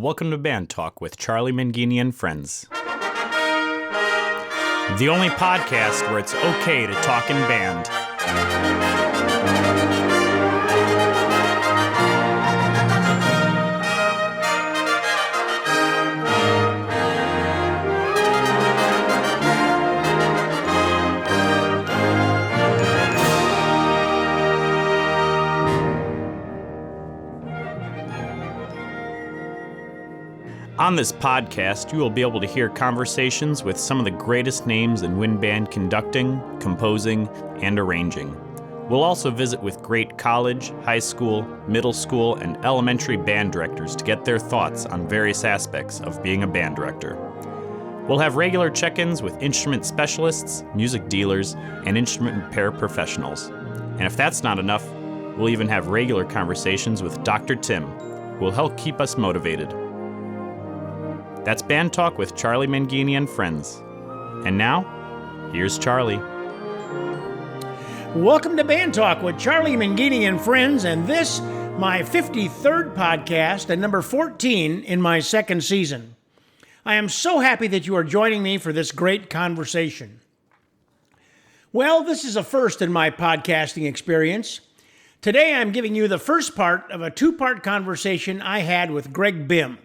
Welcome to Band Talk with Charlie Mangini and friends. The only podcast where it's okay to talk in band. On this podcast, you will be able to hear conversations with some of the greatest names in wind band conducting, composing, and arranging. We'll also visit with great college, high school, middle school, and elementary band directors to get their thoughts on various aspects of being a band director. We'll have regular check-ins with instrument specialists, music dealers, and instrument repair professionals. And if that's not enough, we'll even have regular conversations with Dr. Tim, who will help keep us motivated. That's Band Talk with Charlie Mangini and friends. And now, here's Charlie. Welcome to Band Talk with Charlie Mangini and friends, and this, my 53rd podcast and number 14 in my second season. I am so happy that you are joining me for this great conversation. Well, this is a first in my podcasting experience. Today I'm giving you the first part of a two-part conversation I had with Greg Bimm,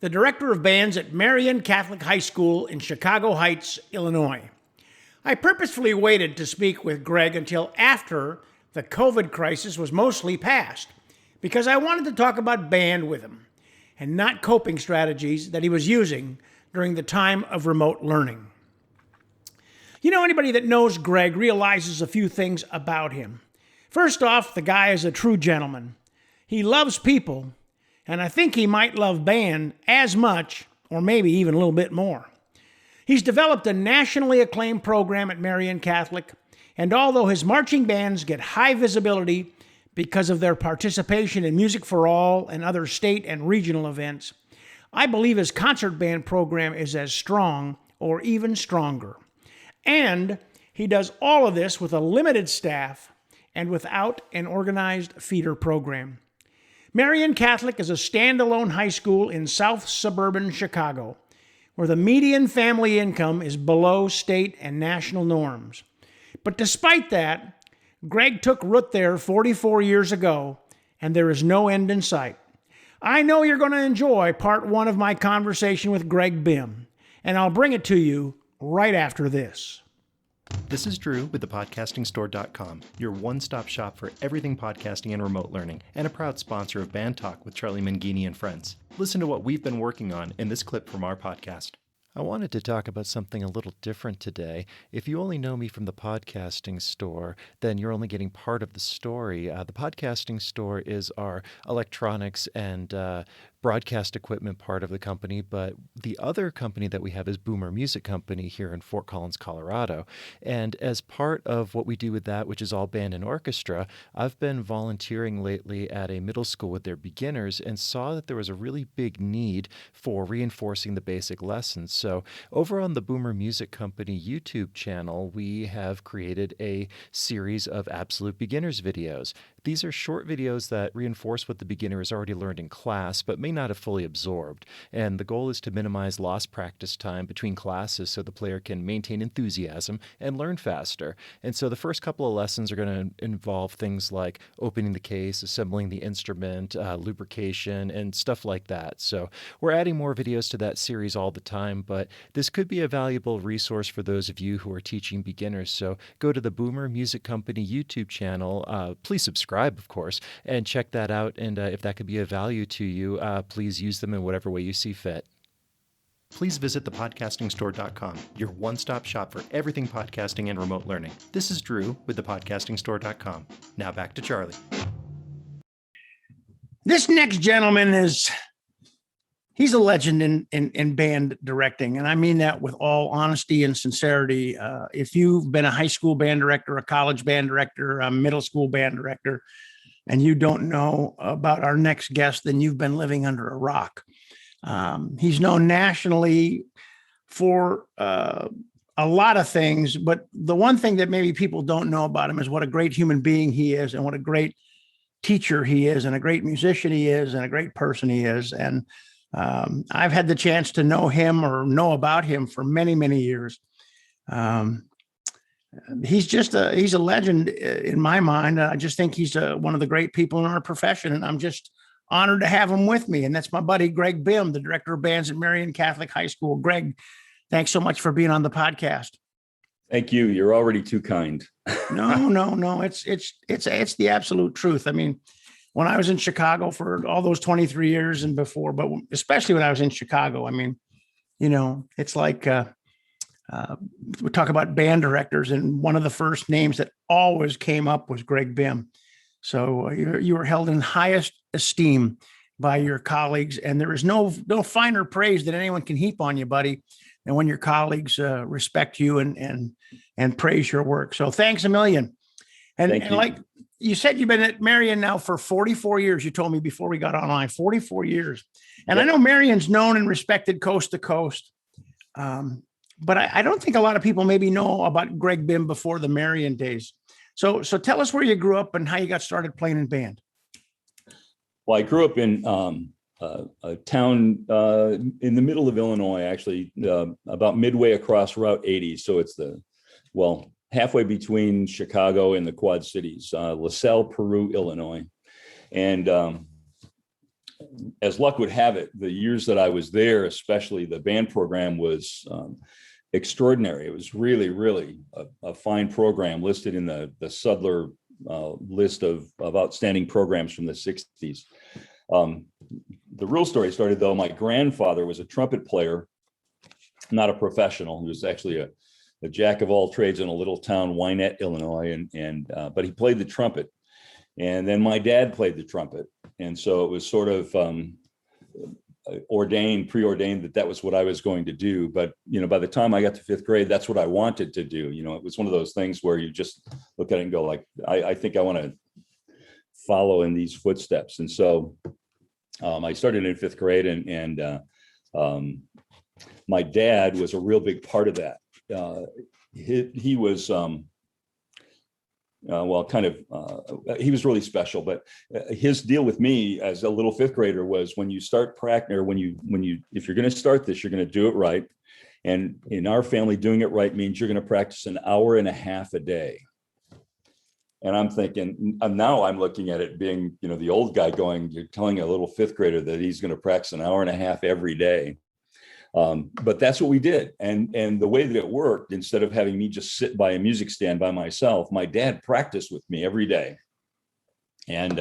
the director of bands at Marian Catholic High School in Chicago Heights, Illinois. I purposefully waited to speak with Greg until after the COVID crisis was mostly past, because I wanted to talk about band with him and not coping strategies that he was using during the time of remote learning. You know, anybody that knows Greg realizes a few things about him. First off, the guy is a true gentleman. He loves people, and I think he might love band as much, or maybe even a little bit more. He's developed a nationally acclaimed program at Marian Catholic, and although his marching bands get high visibility because of their participation in Music for All and other state and regional events, I believe his concert band program is as strong or even stronger. And he does all of this with a limited staff and without an organized feeder program. Marian Catholic is a standalone high school in south suburban Chicago, where the median family income is below state and national norms. But despite that, Greg took root there 44 years ago, and there is no end in sight. I know you're going to enjoy part one of my conversation with Greg Bimm, and I'll bring it to you right after this. This is Drew with thepodcastingstore.com, your one-stop shop for everything podcasting and remote learning, and a proud sponsor of Band Talk with Charlie Mangini and friends. Listen to what we've been working on in this clip from our podcast. I wanted to talk about something a little different today. If you only know me from the podcasting store, then you're only getting part of the story. The podcasting store is our electronics and broadcast equipment part of the company, but the other company that we have is Boomer Music Company here in Fort Collins, Colorado. And as part of what we do with that, which is all band and orchestra, I've been volunteering lately at a middle school with their beginners and saw that there was a really big need for reinforcing the basic lessons. So over on the Boomer Music Company YouTube channel, we have created a series of absolute beginners videos. These are short videos that reinforce what the beginner has already learned in class, but may not have fully absorbed. And the goal is to minimize lost practice time between classes so the player can maintain enthusiasm and learn faster. And so the first couple of lessons are going to involve things like opening the case, assembling the instrument, lubrication, and stuff like that. So we're adding more videos to that series all the time, but this could be a valuable resource for those of you who are teaching beginners. So go to the Boomer Music Company YouTube channel. Please subscribe, of course, and check that out. And if that could be of value to you, please use them in whatever way you see fit. Please visit thepodcastingstore.com, your one-stop shop for everything podcasting and remote learning. This is Drew with thepodcastingstore.com. Now back to Charlie. This next gentleman he's a legend in band directing, and I mean that with all honesty and sincerity. If you've been a high school band director, a college band director, a middle school band director, and you don't know about our next guest, then you've been living under a rock. He's known nationally for a lot of things, but the one thing that maybe people don't know about him is what a great human being he is, and what a great teacher he is, and a great musician he is, and a great person he is. And I've had the chance to know him or know about him for many, many years. He's a legend in my mind. I just think he's one of the great people in our profession, and I'm just honored to have him with me. And that's my buddy, Greg Bimm, the director of bands at Marian Catholic High School. Greg, thanks so much for being on the podcast. Thank you. You're already too kind. No. It's the absolute truth. I mean, when I was in Chicago for all those 23 years and before, but especially when I was in Chicago, I mean, it's like we talk about band directors, and one of the first names that always came up was Greg Bimm. So you were held in highest esteem by your colleagues, and there is no finer praise that anyone can heap on you, buddy, and when your colleagues respect you and praise your work. So thanks a million. And like you said, you've been at Marian now for 44 years. You told me before we got online, 44 years. And yep. I know Marian's known and respected coast to coast. But I don't think a lot of people maybe know about Greg Bimm before the Marian days. So tell us where you grew up and how you got started playing in band. Well, I grew up in a town in the middle of Illinois, actually, about midway across Route 80. So it's halfway between Chicago and the Quad Cities, LaSalle, Peru, Illinois. And as luck would have it, the years that I was there, especially the band program, was extraordinary. It was really, really a fine program, listed in the Sudler list of outstanding programs from the 60s. The real story started, though. My grandfather was a trumpet player, not a professional. He was actually a jack of all trades in a little town, Wynette, Illinois, but he played the trumpet. And then my dad played the trumpet. And so it was sort of preordained that was what I was going to do. But, by the time I got to fifth grade, that's what I wanted to do. It was one of those things where you just look at it and go like, I think I want to follow in these footsteps. And so I started in fifth grade, and my dad was a real big part of that. He was, he was really special, but his deal with me as a little fifth grader was, when you start practicing, or if you're going to start this, you're going to do it right. And in our family, doing it right means you're going to practice an hour and a half a day. And I'm thinking, now I'm looking at it being, the old guy going, you're telling a little fifth grader that he's going to practice an hour and a half every day. But that's what we did. And the way that it worked, instead of having me just sit by a music stand by myself, my dad practiced with me every day. And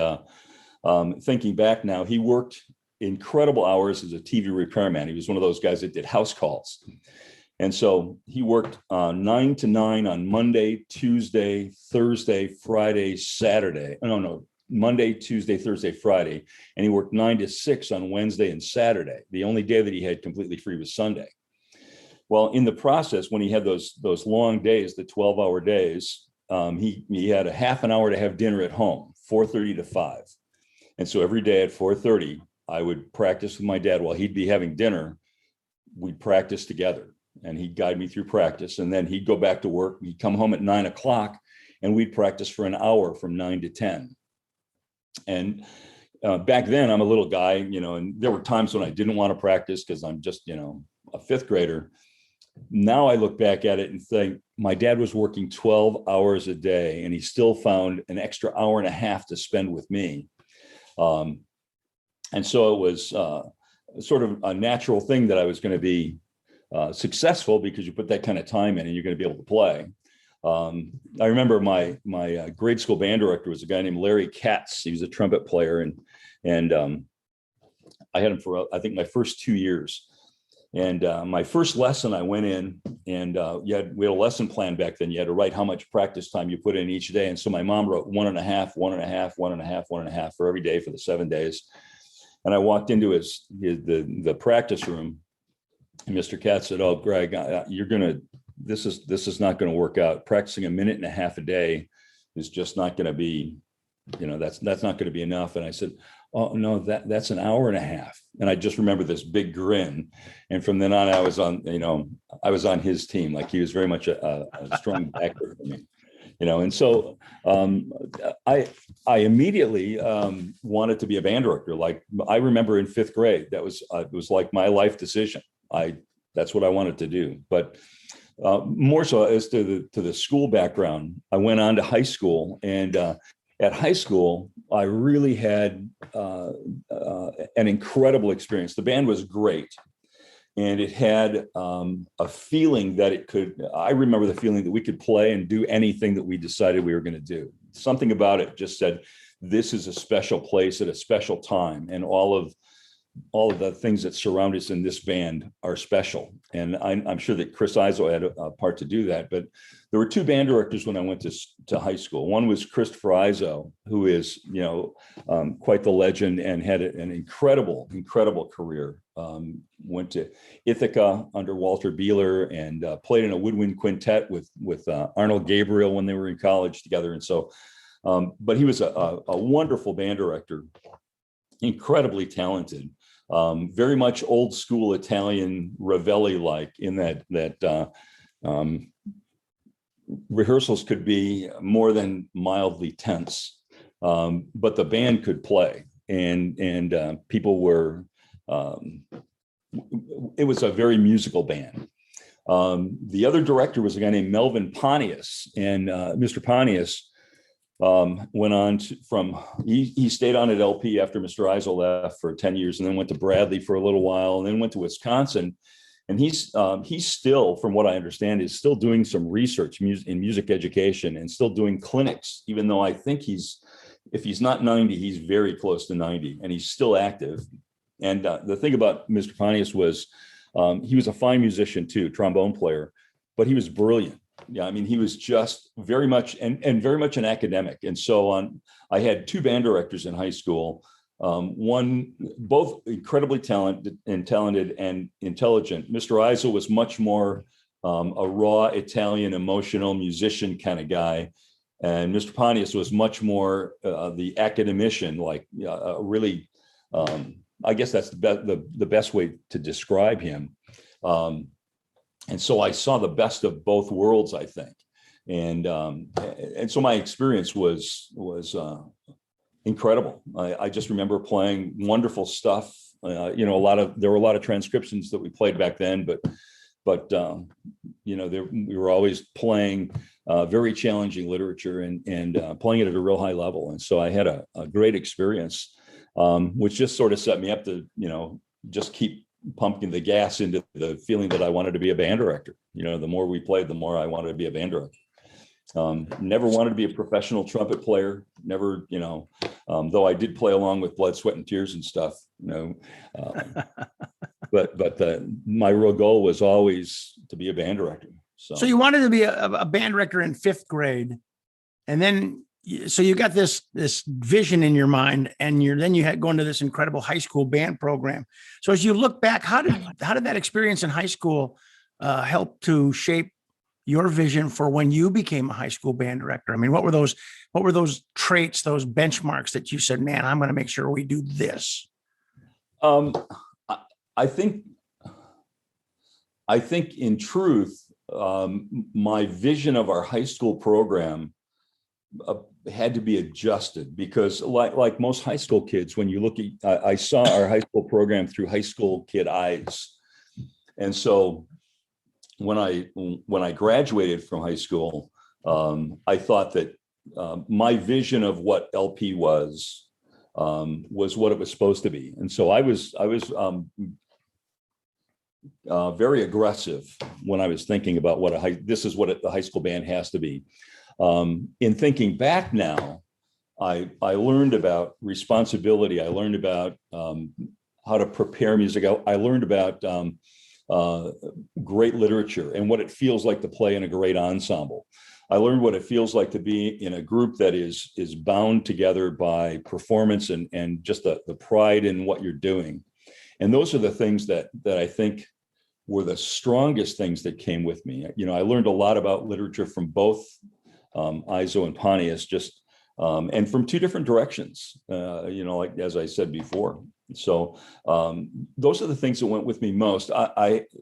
thinking back now, he worked incredible hours as a TV repairman. He was one of those guys that did house calls. And so he worked 9 to 9 on Monday, Tuesday, Thursday, Friday, Saturday. Monday, Tuesday, Thursday, Friday. And he worked 9 to 6 on Wednesday and Saturday. The only day that he had completely free was Sunday. Well, in the process, when he had those long days, the 12-hour days, he had a half an hour to have dinner at home, 4:30 to 5. And so every day at 4:30, I would practice with my dad while he'd be having dinner. We'd practice together, and he'd guide me through practice. And then he'd go back to work. He'd come home at 9 o'clock, and we'd practice for an hour from 9 to 10. And back then, I'm a little guy, and there were times when I didn't want to practice because I'm just, a fifth grader. Now I look back at it and think, my dad was working 12 hours a day, and he still found an extra hour and a half to spend with me. And so it was sort of a natural thing that I was going to be successful, because you put that kind of time in and you're going to be able to play. I remember my grade school band director was a guy named Larry Katz. He was a trumpet player, and I had him for, I think, my first 2 years. And my first lesson, I went in, and we had a lesson plan back then. You had to write how much practice time you put in each day. And so my mom wrote 1.5, 1.5, 1.5, 1.5 for every day for the 7 days. And I walked into the practice room, and Mr. Katz said, "Oh, Greg, this is not going to work out. Practicing 1.5 minutes a day is just not going to be, that's not going to be enough." And I said, "Oh no, that's an hour and a half." And I just remember this big grin. And from then on, I was on his team. Like, he was very much a strong backer for me. And so I immediately wanted to be a band director. Like I remember in fifth grade, that was it was like my life decision. That's what I wanted to do. But more so as to the school background, I went on to high school, and at high school, I really had an incredible experience. The band was great. And it had a feeling that I remember the feeling that we could play and do anything that we decided we were going to do. Something about it just said, this is a special place at a special time. And all of the things that surround us in this band are special. And I'm sure that Chris Iso had a part to do that. But there were two band directors when I went to high school. One was Christopher Iso, who is, quite the legend and had an incredible career. Went to Ithaca under Walter Beeler and played in a woodwind quintet with Arnold Gabriel when they were in college together. And so, but he was a wonderful band director, incredibly talented, very much old school Italian Ravelli-like in that rehearsals could be more than mildly tense, but the band could play, and people were. It was a very musical band. The other director was a guy named Melvin Pontius, and Mr. Pontius went on he stayed on at LP after Mr. Iso left for 10 years, and then went to Bradley for a little while, and then went to Wisconsin. And he's still, from what I understand, is still doing some research in music education and still doing clinics, even though I think if he's not 90, he's very close to 90, and he's still active. And the thing about Mr. Pontius was he was a fine musician too, trombone player, but he was brilliant. Yeah, I mean, he was just very much and very much an academic. And so I had two band directors in high school, both incredibly talented and intelligent. Mr. Iso was much more a raw Italian emotional musician kind of guy. And Mr. Pontius was much more the academician, like really, I guess that's the best way to describe him. And so I saw the best of both worlds, I think. And so my experience was incredible. I just remember playing wonderful stuff. There were a lot of transcriptions that we played back then, but we were always playing very challenging literature and playing it at a real high level. And so I had a great experience, which just sort of set me up to, just keep pumping the gas into the feeling that I wanted to be a band director. The more we played, the more I wanted to be a band director. Never wanted to be a professional trumpet player. Never, though I did play along with Blood, Sweat, and Tears and stuff, but my real goal was always to be a band director. So you wanted to be a band director in fifth grade, and then so you got this vision in your mind, and you had gone to this incredible high school band program. So as you look back, how did that experience in high school help to shape your vision for when you became a high school band director? I mean, what were those traits, those benchmarks that you said, man, I'm going to make sure we do this? I think in truth, my vision of our high school program had to be adjusted, because like most high school kids, when you look at, I saw our high school program through high school kid eyes. And so when I graduated from high school, I thought that my vision of what LP was what it was supposed to be. And so I was very aggressive when I was thinking about this is what the high school band has to be. In thinking back now, I learned about responsibility. I learned about how to prepare music. I learned about great literature and what it feels like to play in a great ensemble. I learned what it feels like to be in a group that is bound together by performance and just the pride in what you're doing. And those are the things that I think were the strongest things that came with me. I learned a lot about literature from both Iso and Pontius, and from two different directions, like as I said before. So those are the things that went with me most.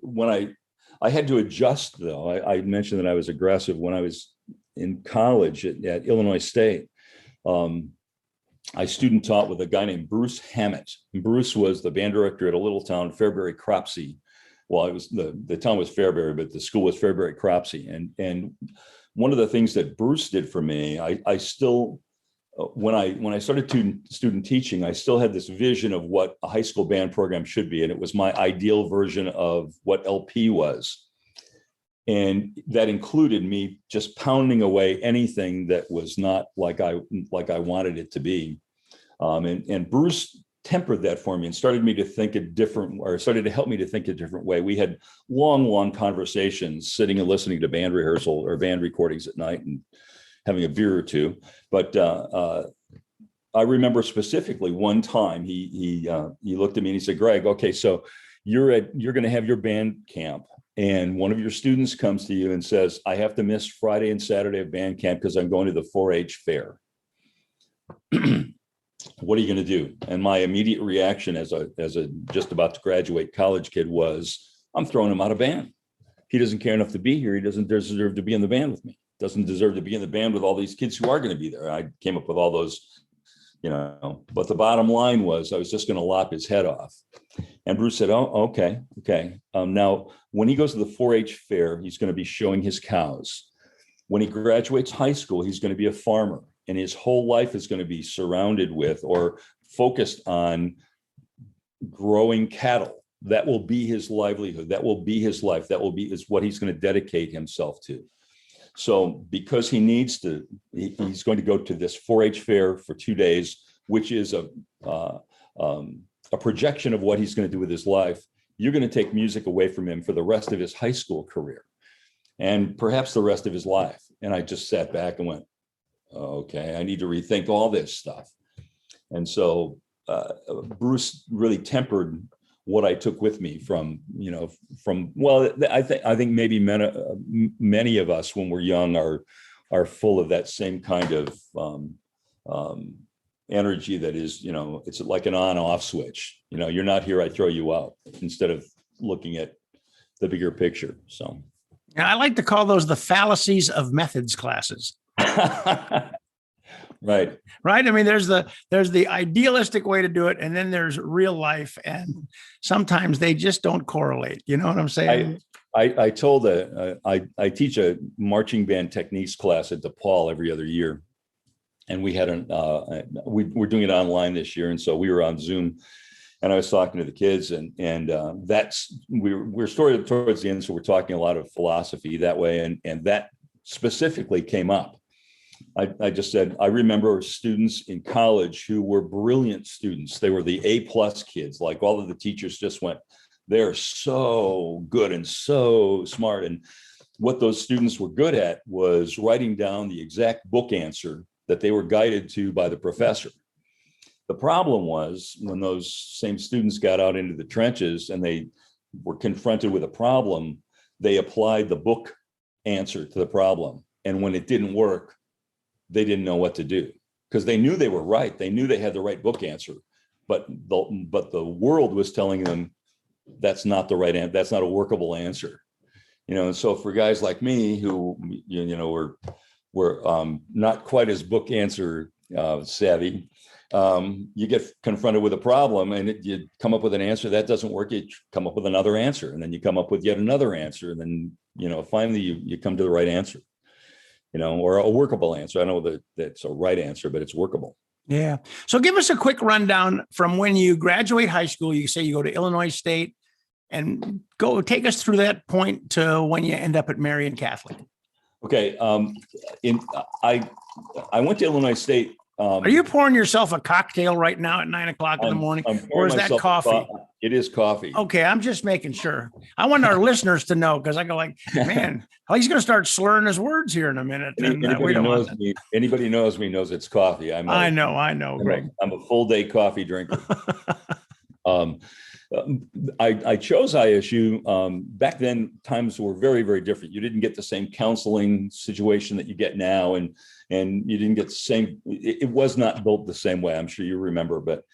When I had to adjust, though. I mentioned that I was aggressive when I was in college at Illinois State, I student taught with a guy named Bruce Hammett. And Bruce was the band director at a little town, Fairbury Cropsey. Well, it was the town was Fairbury, but the school was Fairbury Cropsey. And one of the things that Bruce did for me, I still, when I started student teaching, I still had this vision of what a high school band program should be. And it was my ideal version of what LP was. And that included me just pounding away anything that was not like I wanted it to be. And Bruce tempered that for me and started to help me to think a different way. We had long conversations sitting and listening to band rehearsal or band recordings at night and having a beer or two. But I remember specifically one time he looked at me and he said, "Greg, okay, so you're going to have your band camp. And one of your students comes to you and says, I have to miss Friday and Saturday of band camp because I'm going to the 4-H fair. What are you going to do?" And my immediate reaction as a just about to graduate college kid was, I'm throwing him out of band. He doesn't care enough to be here. He doesn't deserve to be in the band with me. Doesn't deserve to be in the band with all these kids who are going to be there. I came up with all those, but the bottom line was I was just going to lop his head off. And Bruce said, "Oh, okay. Now, when he goes to the 4-H fair, he's going to be showing his cows. When he graduates high school, he's going to be a farmer. And his whole life is going to be surrounded with or focused on growing cattle. That will be his livelihood. That will be his life. Is what he's going to dedicate himself to. So because he's going to go to this 4-H fair for 2 days, which is a projection of what he's going to do with his life. You're going to take music away from him for the rest of his high school career and perhaps the rest of his life." And I just sat back and went, okay, I need to rethink all this stuff. And so Bruce really tempered what I took with me I think maybe many of us when we're young are full of that same kind of energy that is, it's like an on-off switch. You're not here, I throw you out, instead of looking at the bigger picture. So I like to call those the fallacies of methods classes. Right. I mean, there's the idealistic way to do it, and then there's real life, and sometimes they just don't correlate. You know what I'm saying? I told I teach a marching band techniques class at DePaul every other year. And we had we're doing it online this year. And so we were on Zoom and I was talking to the kids and we're sort of towards the end. So we're talking a lot of philosophy that way. And that specifically came up. I just said, I remember students in college who were brilliant students. They were the A+ kids. Like all of the teachers just went, they're so good and so smart. And what those students were good at was writing down the exact book answer that they were guided to by the professor. The problem was when those same students got out into the trenches and they were confronted with a problem, they applied the book answer to the problem. And when it didn't work, they didn't know what to do because they knew they were right. They knew they had the right book answer, but the world was telling them that's not the right answer. That's not a workable answer. And so for guys like me who, were not quite as book answer savvy, you get confronted with a problem and you come up with an answer that doesn't work. You come up with another answer, and then you come up with yet another answer, and then finally you come to the right answer, or a workable answer. I know that that's a right answer, but it's workable. Yeah. So give us a quick rundown from when you graduate high school. You say you go to Illinois State, and take us through that point to when you end up at Marian Catholic. Okay. I went to Illinois State. Are you pouring yourself a cocktail right now at 9 o'clock in the morning, or is that coffee? It is coffee. Okay, I'm just making sure. I want our listeners to know, because I go like, man, he's going to start slurring his words here in a minute. Anybody knows me knows it's coffee. I know, Greg. I'm a full day coffee drinker. I chose ISU. Back then, times were very, very different. You didn't get the same counseling situation that you get now, and you didn't get the same. It was not built the same way. I'm sure you remember, but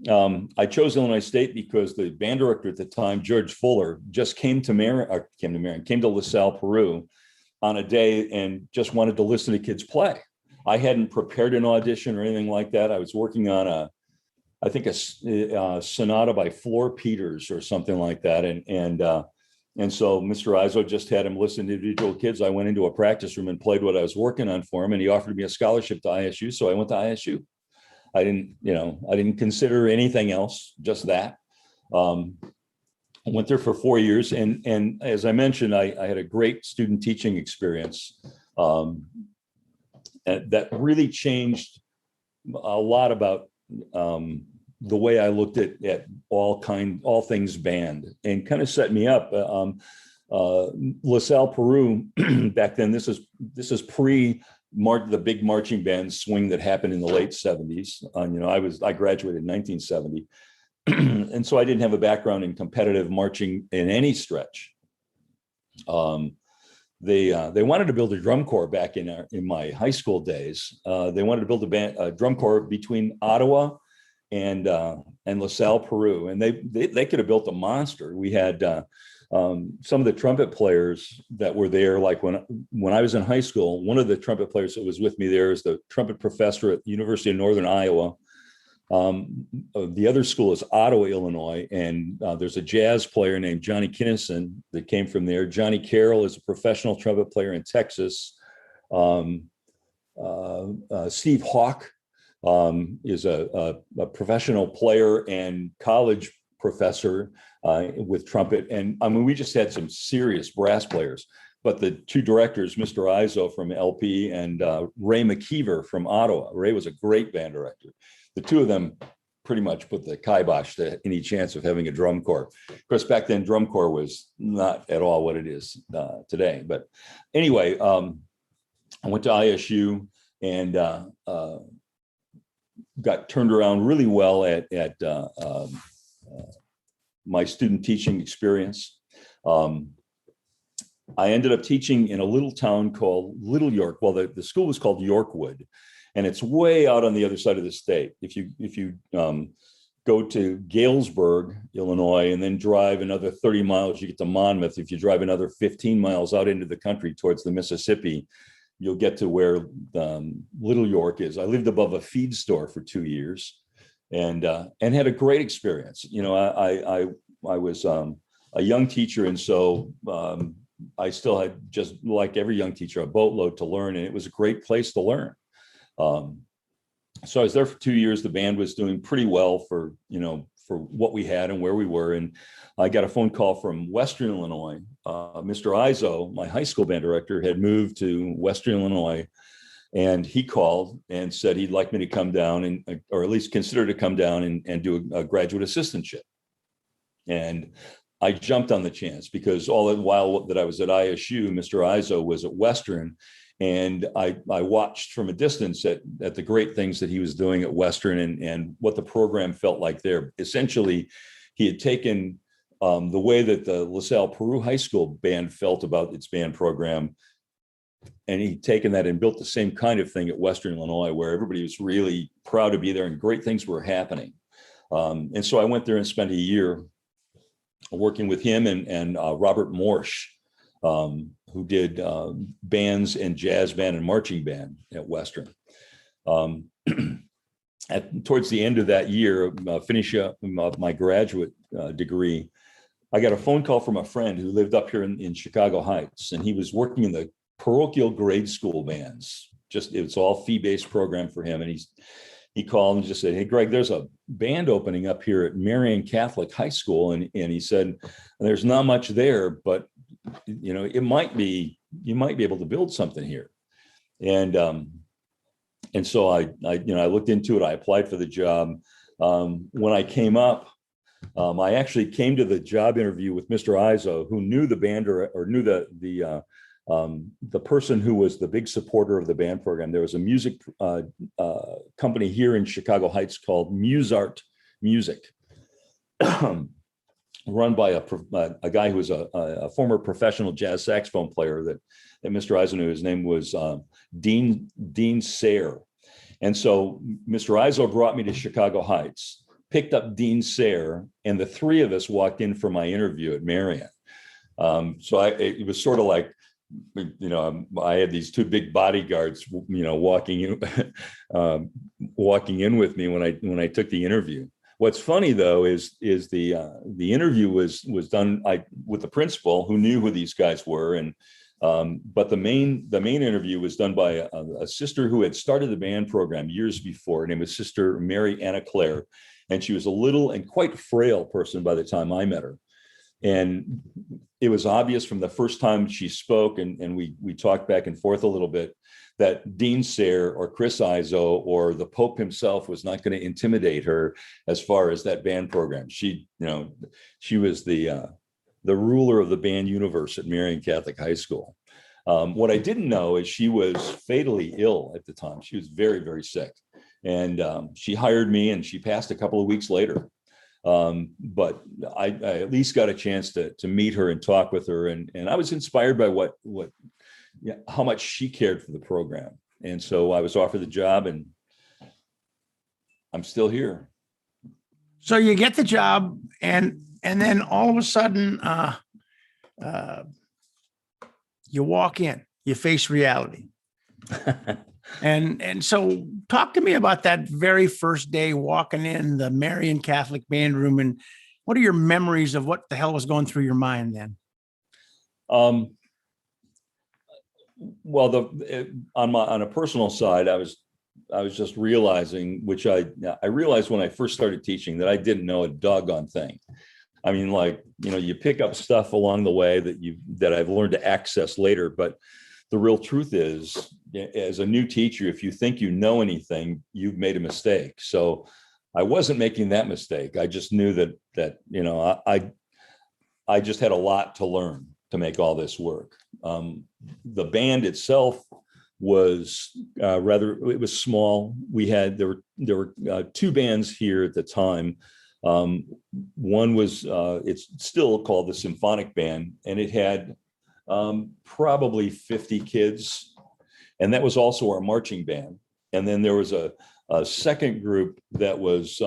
I chose Illinois State because the band director at the time, George Fuller, just came to LaSalle, Peru, on a day and just wanted to listen to kids play. I hadn't prepared an audition or anything like that. I was working on a sonata by Flor Peters or something like that. And so Mr. Izzo just had him listen to individual kids. I went into a practice room and played what I was working on for him, and he offered me a scholarship to ISU. So I went to ISU. I didn't consider anything else, just that. I went there for 4 years. And as I mentioned, I had a great student teaching experience that really changed a lot about the way I looked at all things band, and kind of set me up. LaSalle, Peru, back then, this is pre the big marching band swing that happened in the late 70s. I graduated in 1970. And so I didn't have a background in competitive marching in any stretch. They wanted to build a drum corps back in my high school days. They wanted to build a drum corps between Ottawa and LaSalle, Peru, and they could have built a monster. We had some of the trumpet players that were there. Like when I was in high school, one of the trumpet players that was with me there is the trumpet professor at the University of Northern Iowa. The other school is Ottawa, Illinois, and there's a jazz player named Johnny Kinnison that came from there. Johnny Carroll is a professional trumpet player in Texas. Steve Hawk is a professional player and college professor with trumpet. And I mean, we just had some serious brass players. But the two directors, Mr. Izzo from LP and Ray McKeever from Ottawa. Ray was a great band director. The two of them pretty much put the kibosh to any chance of having a drum corps. Of course, back then, drum corps was not at all what it is today. But anyway, I went to ISU and got turned around really well at my student teaching experience. I ended up teaching in a little town called Little York. Well, the school was called Yorkwood, and it's way out on the other side of the state. If you go to Galesburg, Illinois, and then drive another 30 miles, you get to Monmouth. If you drive another 15 miles out into the country towards the Mississippi, you'll get to where Little York is. I lived above a feed store for 2 years, and had a great experience. You know, I was a young teacher, and so I still had, just like every young teacher, a boatload to learn, and it was a great place to learn. So I was there for 2 years. The band was doing pretty well for what we had and where we were. And I got a phone call from Western Illinois. Mr. Izzo, my high school band director, had moved to Western Illinois, and he called and said he'd like me to come down or at least consider to come down and do a graduate assistantship. And I jumped on the chance because all the while that I was at ISU, Mr. Izzo was at Western. And I watched from a distance at the great things that he was doing at Western and what the program felt like there. Essentially, he had taken the way that the LaSalle Peru High School band felt about its band program, and he'd taken that and built the same kind of thing at Western Illinois, where everybody was really proud to be there and great things were happening. And so I went there and spent a year working with him and Robert Morsch, who did bands and jazz band and marching band at Western. Towards the end of that year, finishing up my graduate degree, I got a phone call from a friend who lived up here in Chicago Heights, and he was working in the parochial grade school bands. It's all fee-based program for him. And he called and just said, "Hey, Greg, there's a band opening up here at Marian Catholic High School." And he said, "There's not much there, but you might be able to build something here." And so I looked into it. I applied for the job. When I came up, I actually came to the job interview with Mr. Izzo, who knew the band or knew the person who was the big supporter of the band program. There was a music company here in Chicago Heights called Musart Music, run by a guy who was a former professional jazz saxophone player that Mr. Izzo knew. His name was Dean Sayre. And so Mr. Izzo brought me to Chicago Heights, picked up Dean Sayre, and the three of us walked in for my interview at Marian. So it was sort of like, I had these two big bodyguards, walking in with me when I took the interview. What's funny though is the interview was done with the principal, who knew who these guys were, and but the main interview was done by a sister who had started the band program years before. Her name was Sister Marian Claire, and she was a little and quite frail person by the time I met her. And it was obvious from the first time she spoke, and we talked back and forth a little bit, that Dean Sayre or Chris Izzo or the Pope himself was not going to intimidate her as far as that band program. She was the ruler of the band universe at Marian Catholic High School. What I didn't know is she was fatally ill at the time. She was very, very sick. And she hired me, and she passed a couple of weeks later. But I at least got a chance to meet her and talk with her. And I was inspired by how much she cared for the program. And so I was offered the job, and I'm still here. So you get the job, and then all of a sudden, you walk in, you face reality. And so talk to me about that very first day walking in the Marian Catholic Band room, and what are your memories of what the hell was going through your mind then? Well, on a personal side, I was just realizing, which I realized when I first started teaching, that I didn't know a doggone thing. I mean, you pick up stuff along the way that I've learned to access later, but the real truth is, as a new teacher, if you think you know anything, you've made a mistake. So I wasn't making that mistake. I just knew that I just had a lot to learn to make all this work. The band itself was it was small. There were two bands here at the time. One was it's still called the Symphonic Band, and it had probably 50 kids. And that was also our marching band. And then there was a second group that was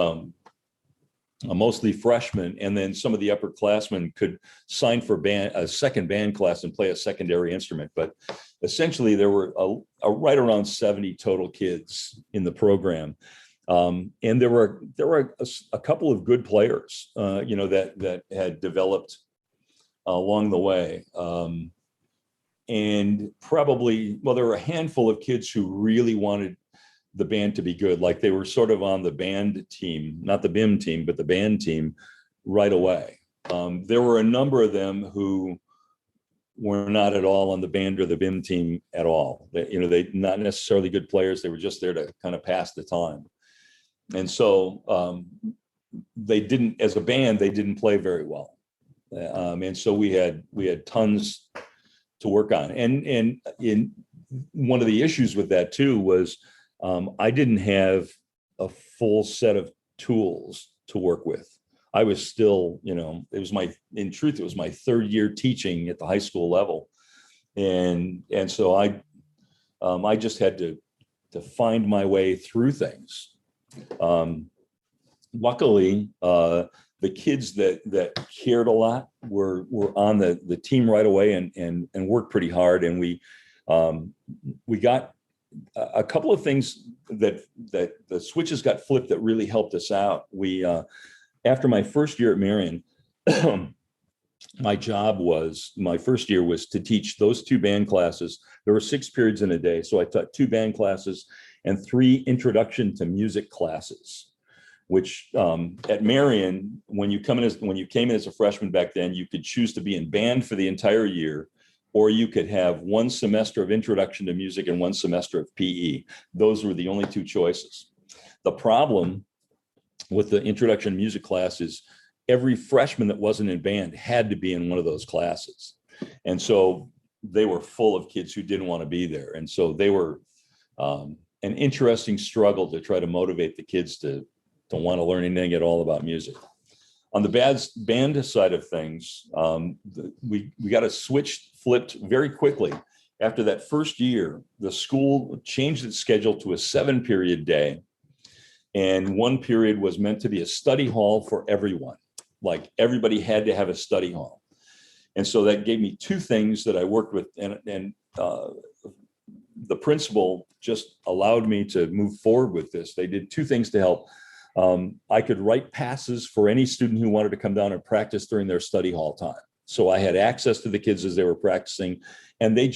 mostly freshmen. And then some of the upperclassmen could sign for a second band class and play a secondary instrument. But essentially there were right around 70 total kids in the program. And there were a couple of good players, that had developed along the way. And probably, there were a handful of kids who really wanted the band to be good. Like they were sort of on the band team, not the Bimm team, but the band team right away. There were a number of them who were not at all on the band or the Bimm team at all. They not necessarily good players. They were just there to kind of pass the time. And so they didn't, as a band, they didn't play very well. And so we had tons to work on. And in one of the issues with that too was I didn't have a full set of tools to work with. I was still, it was my third year teaching at the high school level. And so I just had to find my way through things. Luckily, the kids that cared a lot were on the team right away and worked pretty hard. And we got a couple of things that the switches got flipped that really helped us out. We after my first year at Marian, my first year was to teach those two band classes. There were 6 periods in a day, so I taught 2 band classes and 3 introduction to music classes. Which at Marian, when you came in as a freshman back then, you could choose to be in band for the entire year, or you could have 1 semester of introduction to music and 1 semester of PE. Those were the only 2 choices. The problem with the introduction to music class is every freshman that wasn't in band had to be in one of those classes. And so they were full of kids who didn't want to be there. And so they were an interesting struggle to try to motivate the kids to want to learn anything at all about music. On the band side of things, we got a switch flipped very quickly. After that first year, the school changed its schedule to a 7-period day. And 1 period was meant to be a study hall for everyone. Like everybody had to have a study hall. And so that gave me two things that I worked with, and the principal just allowed me to move forward with this. They did two things to help. I could write passes for any student who wanted to come down and practice during their study hall time. So I had access to the kids as they were practicing, and they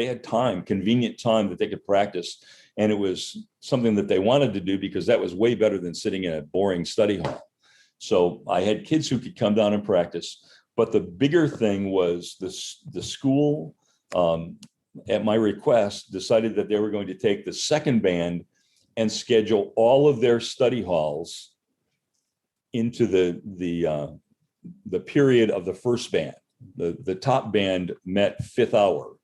had time, convenient time that they could practice. And it was something that they wanted to do because that was way better than sitting in a boring study hall. So I had kids who could come down and practice. But the bigger thing was the school, at my request, decided that they were going to take the second band and schedule all of their study halls into the period of the first band. The top band met fifth hour.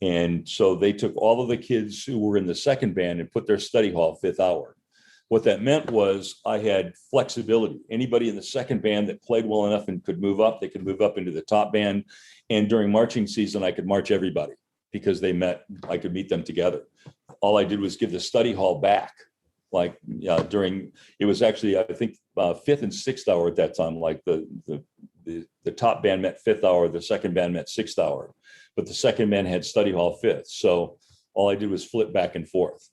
And so they took all of the kids who were in the second band and put their study hall fifth hour. What that meant was I had flexibility. Anybody in the second band that played well enough and could move up, they could move up into the top band. And during marching season, I could march everybody because I could meet them together. All I did was give the study hall back. It was actually, I think, fifth and sixth hour at that time. Like the top band met fifth hour, the second band met sixth hour, but the second band had study hall fifth. So all I did was flip back and forth.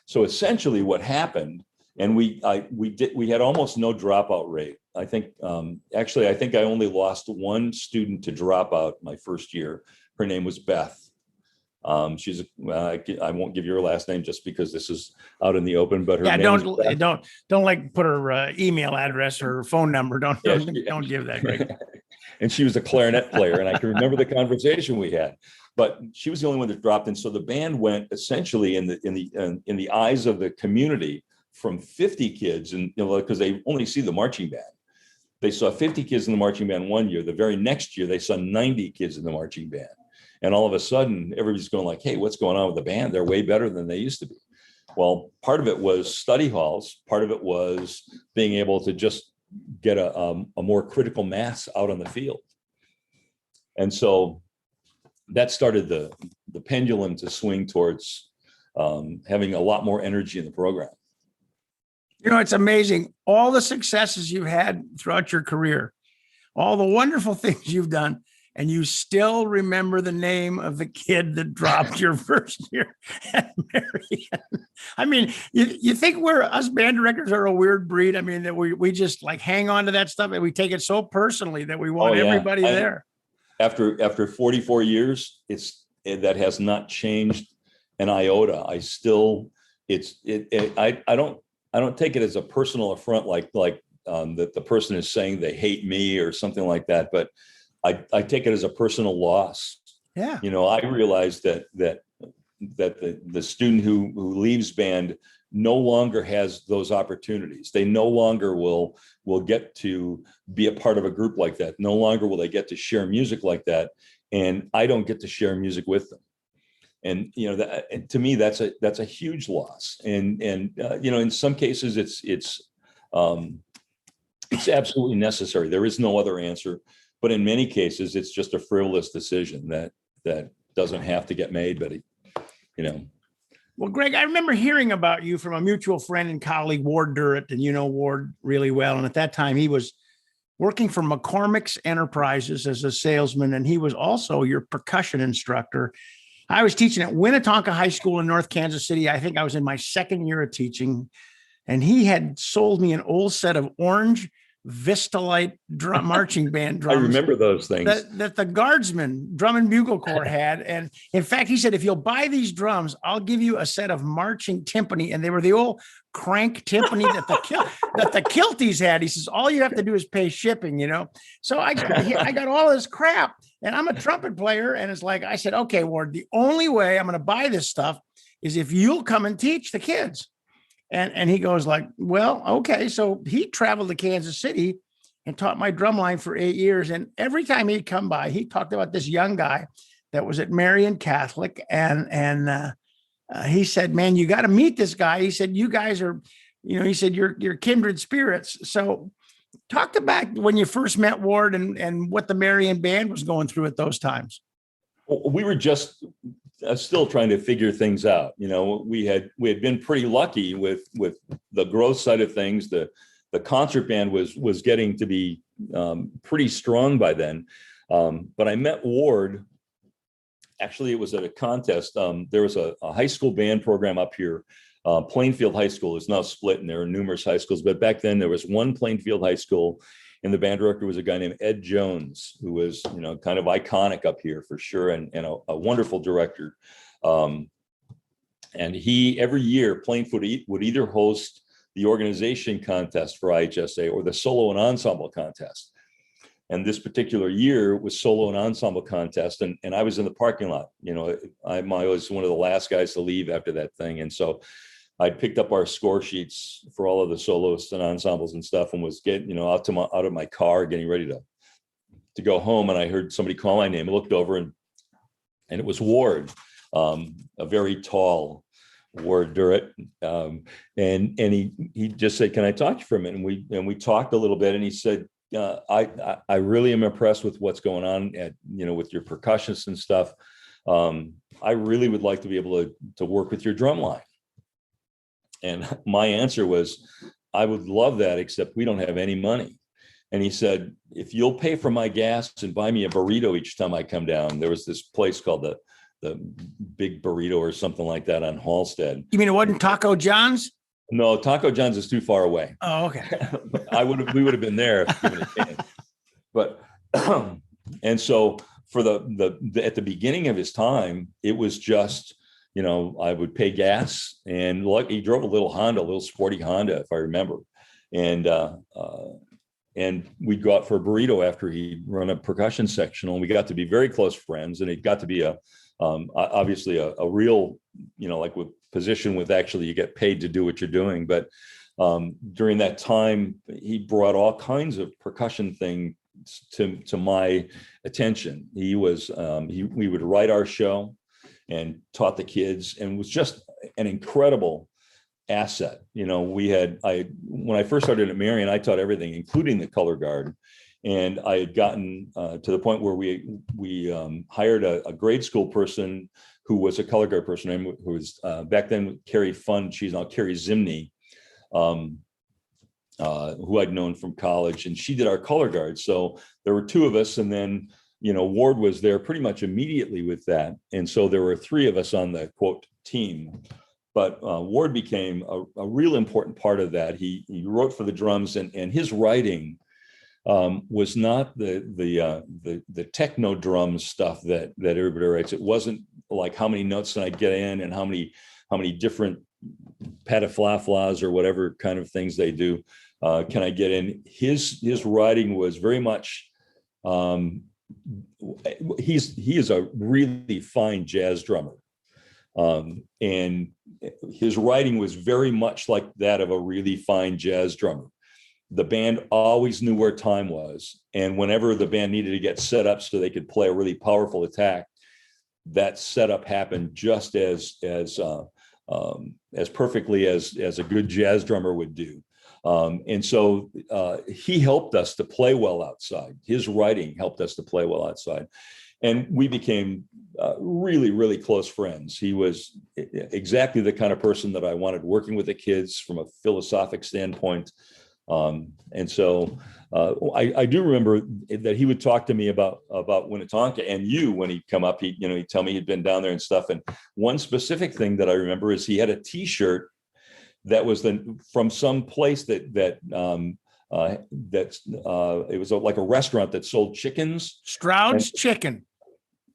So essentially what happened, and we had almost no dropout rate. I think I only lost one student to drop out my first year. Her name was Beth. I won't give you her last name just because this is out in the open, but her name don't like put her email address or phone number. Don't give that, Greg. And she was a clarinet player, and I can remember the conversation we had. But she was the only one that dropped, and so the band went essentially in the eyes of the community from 50 kids, and because they only see the marching band. They saw 50 kids in the marching band one year. The very next year, they saw 90 kids in the marching band. And all of a sudden, everybody's going like, hey, what's going on with the band? They're way better than they used to be. Well, part of it was study halls. Part of it was being able to just get a more critical mass out on the field. And so that started the pendulum to swing towards having a lot more energy in the program. It's amazing. All the successes you've had throughout your career, all the wonderful things you've done, and you still remember the name of the kid that dropped your first year at Marian. I mean, you think us band directors are a weird breed? I mean, that we just like hang on to that stuff and we take it so personally that we want everybody there. After 44 years, that has not changed an iota. I don't take it as a personal affront like that the person is saying they hate me or something like that, but I take it as a personal loss. Yeah. I realized that the student who leaves band no longer has those opportunities. They no longer will get to be a part of a group like that. No longer will they get to share music like that. And I don't get to share music with them. And, to me, that's a huge loss. And in some cases it's absolutely necessary. There is no other answer. But in many cases, it's just a frivolous decision that doesn't have to get made, but Well, Greg, I remember hearing about you from a mutual friend and colleague, Ward Durrett, and you know Ward really well. And at that time, he was working for McCormick's Enterprises as a salesman, and he was also your percussion instructor. I was teaching at Winnetonka High School in North Kansas City. I think I was in my second year of teaching, and he had sold me an old set of orange Vistalite marching band drums. I remember those things that the Guardsmen Drum and Bugle Corps had. And in fact, he said, if you'll buy these drums, I'll give you a set of marching timpani. And they were the old crank timpani that the Kilties had. He says, all you have to do is pay shipping, So I got all this crap, and I'm a trumpet player. And it's like, I said, okay, Ward, the only way I'm going to buy this stuff is if you'll come and teach the kids. And he goes like, well, okay. So he traveled to Kansas City and taught my drumline for 8 years. And every time he'd come by, he talked about this young guy that was at Marian Catholic. And he said, man, you got to meet this guy. He said, you guys are, he said, you're kindred spirits. So talk about when you first met Ward and what the Marian band was going through at those times. We were just still trying to figure things out. We had been pretty lucky with the growth side of things. The concert band was getting to be pretty strong by then. But I met Ward. Actually, it was at a contest. There was a high school band program up here. Plainfield High School is now split, and there are numerous high schools. But back then, there was one Plainfield High School, and the band director was a guy named Ed Jones, who was, kind of iconic up here for sure, and a wonderful director. And he, every year, Plainfield would either host the organization contest for IHSA or the solo and ensemble contest. And this particular year was solo and ensemble contest. And I was in the parking lot. I was one of the last guys to leave after that thing. And so I picked up our score sheets for all of the soloists and ensembles and stuff, and was getting, out of my car, getting ready to go home. And I heard somebody call my name. I looked over, and it was Ward, a very tall Ward Durrett. And he just said, "Can I talk to you for a minute?" And we talked a little bit, and he said, I really am impressed with what's going on with your percussionists and stuff. I really would like to be able to work with your drum line. And my answer was, I would love that, except we don't have any money. And he said, if you'll pay for my gas and buy me a burrito each time I come down. There was this place called the Big Burrito or something like that on Halstead. You mean it wasn't Taco John's? No, Taco John's is too far away. Oh, okay. We would have been there if given a chance. But and so for the at the beginning of his time, it was just, I would pay gas, and he drove a little sporty Honda, if I remember. And we'd go out for a burrito after he'd run a percussion sectional, and we got to be very close friends. And it got to be obviously a real, like with position with actually you get paid to do what you're doing. But during that time, he brought all kinds of percussion things to my attention. He was we would write our show and taught the kids, and was just an incredible asset. When I first started at Marian, I taught everything, including the color guard. And I had gotten to the point where we hired a grade school person who was a color guard person, who was back then Carrie Fund. She's now Carrie Zimney, who I'd known from college, and she did our color guard. So there were two of us, and then Ward was there pretty much immediately with that, and so there were three of us on the quote team. But Ward became a real important part of that. He wrote for the drums, and his writing was not the techno drum stuff that everybody writes. It wasn't like how many notes can I get in, and how many different pataflaflas or whatever kind of things they do can I get in. His writing was very much he is a really fine jazz drummer, and his writing was very much like that of a really fine jazz drummer. The band always knew where time was, and whenever the band needed to get set up so they could play a really powerful attack, that setup happened just as perfectly as a good jazz drummer would do. And so he helped us to play well outside. His writing helped us to play well outside, and we became really, really close friends. He was exactly the kind of person that I wanted working with the kids from a philosophic standpoint. And so I do remember that he would talk to me about Winnetonka, and when he'd come up, he'd tell me he'd been down there and stuff. And one specific thing that I remember is he had a T-shirt that was from some place that it was like a restaurant that sold chickens. Stroud's Chicken.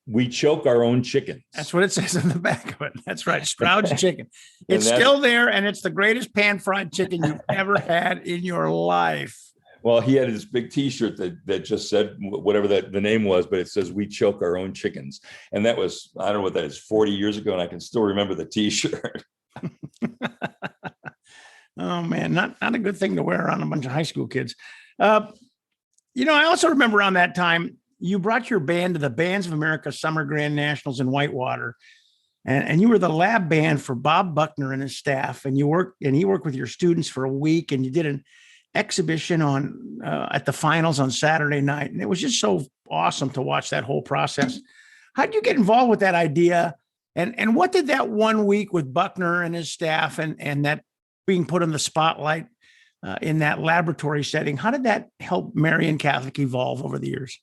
We choke our own chickens. That's what it says on the back of it. That's right. Stroud's Chicken. It's still there, and it's the greatest pan-fried chicken you've ever had in your life. Well, he had this big T-shirt that just said whatever the name was, but it says "We choke our own chickens," and that was, I don't know what that is, 40 years ago, and I can still remember the T-shirt. Oh man, not a good thing to wear around a bunch of high school kids. I also remember around that time, you brought your band to the Bands of America Summer Grand Nationals in Whitewater, and you were the lab band for Bob Buckner and his staff, and he worked with your students for a week, and you did an exhibition at the finals on Saturday night, and it was just so awesome to watch that whole process. How did you get involved with that idea, and what did that 1 week with Buckner and his staff and that being put in the spotlight in that laboratory setting, how did that help Marian Catholic evolve over the years?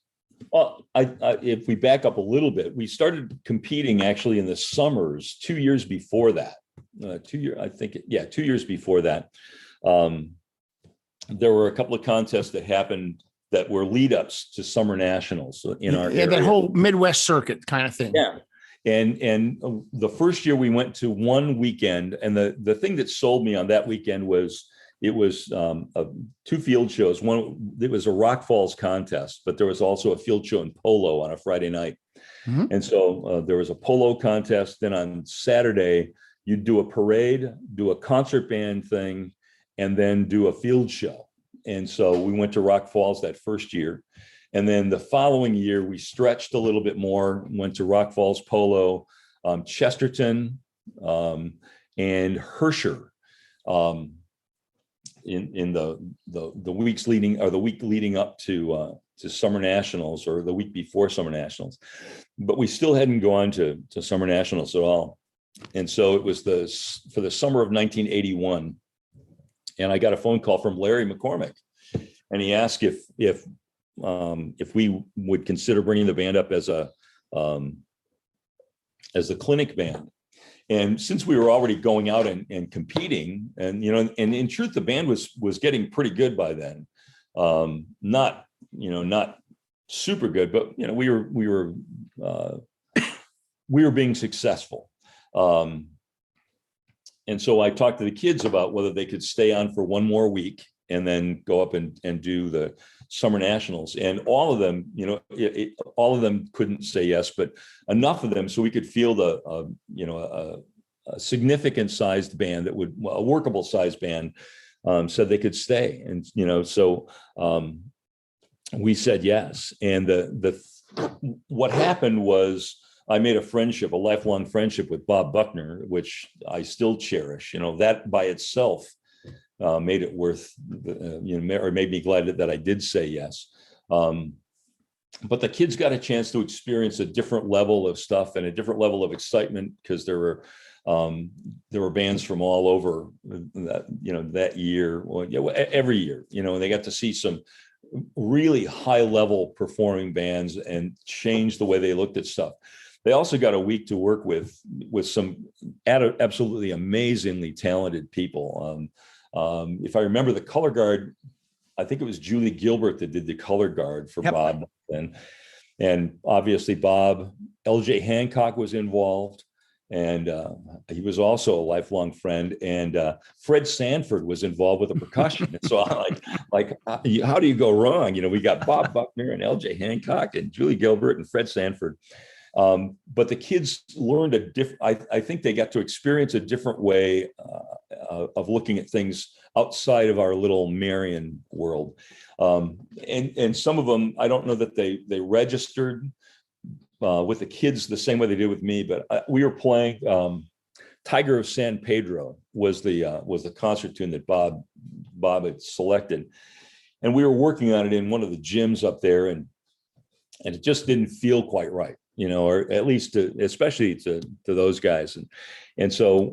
Well, if we back up a little bit, we started competing actually in the summers 2 years before that. 2 years, I think, 2 years before that. There were a couple of contests that happened that were lead ups to summer nationals in our area. That whole Midwest circuit kind of thing. Yeah. And the first year we went to one weekend, and the thing that sold me on that weekend was it was two field shows. One, it was a Rock Falls contest, but there was also a field show in polo on a Friday night. Mm-hmm. And so there was a polo contest. Then on Saturday, you'd do a parade, do a concert band thing, and then do a field show. And so we went to Rock Falls that first year. And then the following year, we stretched a little bit more, went to Rock Falls Polo, Chesterton, and Herscher in the weeks leading, or the week leading up to Summer Nationals, or the week before Summer Nationals. But we still hadn't gone to Summer Nationals at all. And so it was for the summer of 1981. And I got a phone call from Larry McCormick, and he asked if we would consider bringing the band up as a clinic band. And since we were already going out and competing, and and in truth, the band was getting pretty good by then. Not super good, but we were being successful. And so I talked to the kids about whether they could stay on for one more week and then go up and do the Summer Nationals. And all of them, all of them couldn't say yes, but enough of them so we could field a significant sized band a workable sized band, said they could stay. And, so we said yes. And what happened was, I made a lifelong friendship with Bob Buckner, which I still cherish. That by itself made it worth, or made me glad that I did say yes. But the kids got a chance to experience a different level of stuff and a different level of excitement, because there were bands from all over that year, every year, and they got to see some really high level performing bands and change the way they looked at stuff. They also got a week to work with some absolutely amazingly talented people. If I remember the color guard, I think it was Julie Gilbert that did the color guard for Bob. And obviously Bob, LJ Hancock was involved, and he was also a lifelong friend. And Fred Sanford was involved with the percussion. And so I'm like, how do you go wrong? We got Bob Buckner and LJ Hancock and Julie Gilbert and Fred Sanford. But the kids learned I think they got to experience a different way of looking at things outside of our little Marian world. And some of them, I don't know that they registered with the kids the same way they did with me, but we were playing Tiger of San Pedro was the concert tune that Bob had selected. And we were working on it in one of the gyms up there, and it just didn't feel quite right. Or at least especially to those guys. And so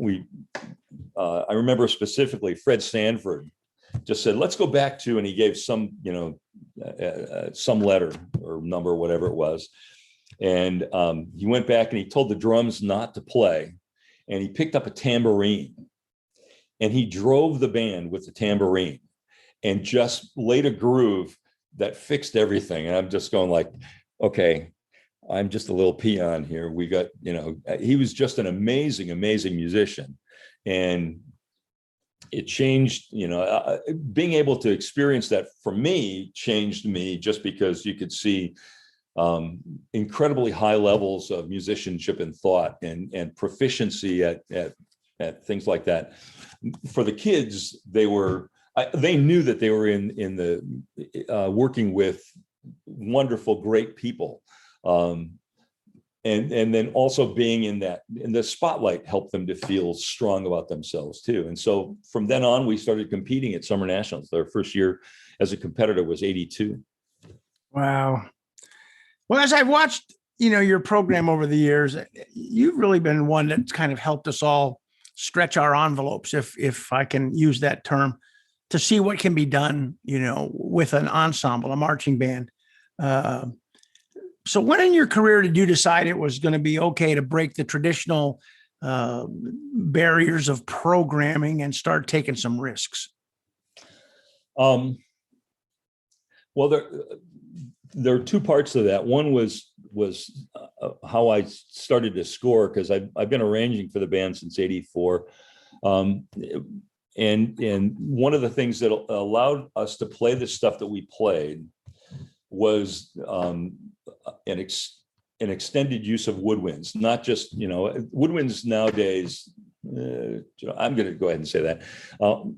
I remember specifically Fred Sanford just said, let's go back to, and he gave some letter or number, whatever it was. And he went back and he told the drums not to play, and he picked up a tambourine and he drove the band with the tambourine and just laid a groove that fixed everything. And I'm just going like, okay, I'm just a little peon here. We got, he was just an amazing, amazing musician. And it changed, being able to experience that for me changed me, just because you could see incredibly high levels of musicianship and thought and proficiency at things like that. For the kids, they knew that they were in the working with wonderful, great people. And then also being in the spotlight helped them to feel strong about themselves too. And so from then on, we started competing at Summer Nationals. Their first year as a competitor was 82. Wow. Well, as I've watched, your program over the years, you've really been one that's kind of helped us all stretch our envelopes, if I can use that term, to see what can be done, with an ensemble, a marching band. So when in your career did you decide it was going to be okay to break the traditional barriers of programming and start taking some risks? Well, there are two parts to that. One was how I started to score, because I've been arranging for the band since '84, and one of the things that allowed us to play the stuff that we played was an extended use of woodwinds, not just, woodwinds nowadays. I'm going to go ahead and say that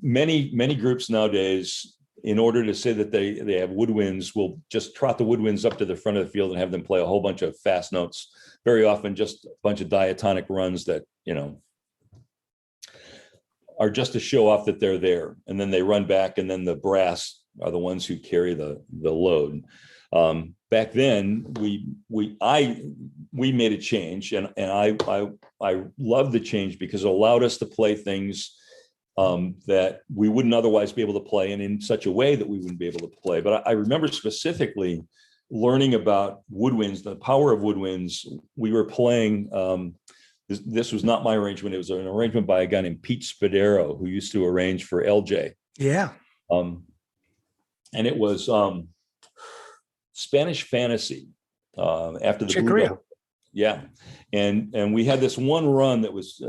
many groups nowadays, in order to say that they have woodwinds, will just trot the woodwinds up to the front of the field and have them play a whole bunch of fast notes, very often just a bunch of diatonic runs that, are just to show off that they're there. And then they run back, and then the brass are the ones who carry the load. Back then, we made a change, and I loved the change because it allowed us to play things that we wouldn't otherwise be able to play, and in such a way that we wouldn't be able to play. But I remember specifically learning about woodwinds, the power of woodwinds. We were playing, this was not my arrangement. It was an arrangement by a guy named Pete Spadero, who used to arrange for LJ. Yeah. And it was Spanish Fantasy after the Chicoria. Yeah. And we had this one run that was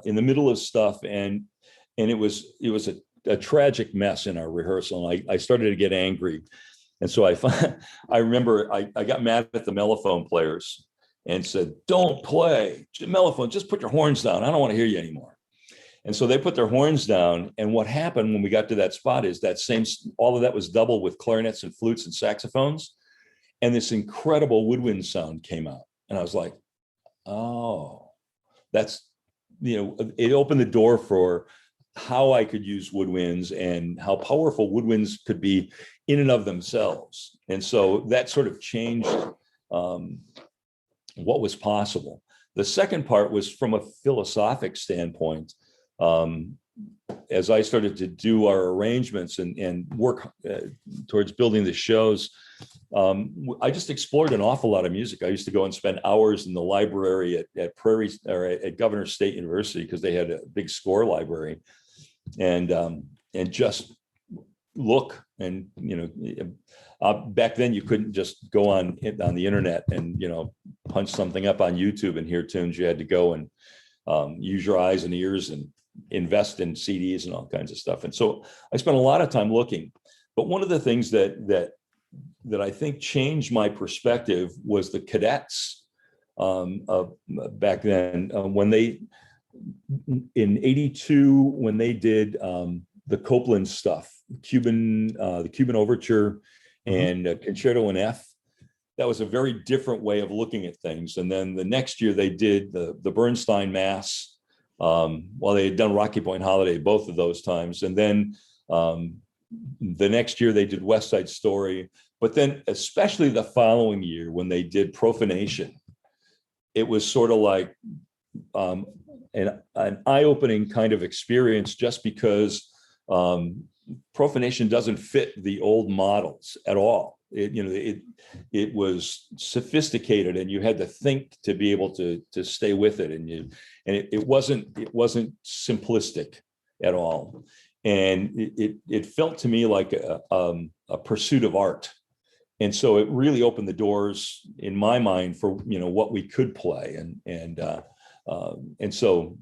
in the middle of stuff, and it was a tragic mess in our rehearsal. And I started to get angry. And so I remember I got mad at the mellophone players and said, "Don't play mellophone, just put your horns down. I don't want to hear you anymore." And so they put their horns down. And what happened when we got to that spot is all of that was doubled with clarinets and flutes and saxophones. And this incredible woodwind sound came out. And I was like, oh, that's, it opened the door for how I could use woodwinds and how powerful woodwinds could be in and of themselves. And so that sort of changed what was possible. The second part was from a philosophic standpoint. As I started to do our arrangements and work towards building the shows, I just explored an awful lot of music. I used to go and spend hours in the library at Governor State University, because they had a big score library, and just look. And back then you couldn't just go on the internet and punch something up on YouTube and hear tunes. You had to go and use your eyes and ears and invest in CDs and all kinds of stuff. And so I spent a lot of time looking. But one of the things that I think changed my perspective was the cadets back then, when they, in '82, when they did the Copland stuff, the Cuban Overture and Concerto in F. That was a very different way of looking at things. And then the next year they did the Bernstein Mass, while they had done Rocky Point Holiday both of those times. And then the next year they did West Side Story. But then especially the following year when they did Profanation, it was sort of like an eye-opening kind of experience, just because Profanation doesn't fit the old models at all. It was sophisticated, and you had to think to be able to stay with it, and it wasn't simplistic at all, and it felt to me like a pursuit of art. And so it really opened the doors in my mind for what we could play, and so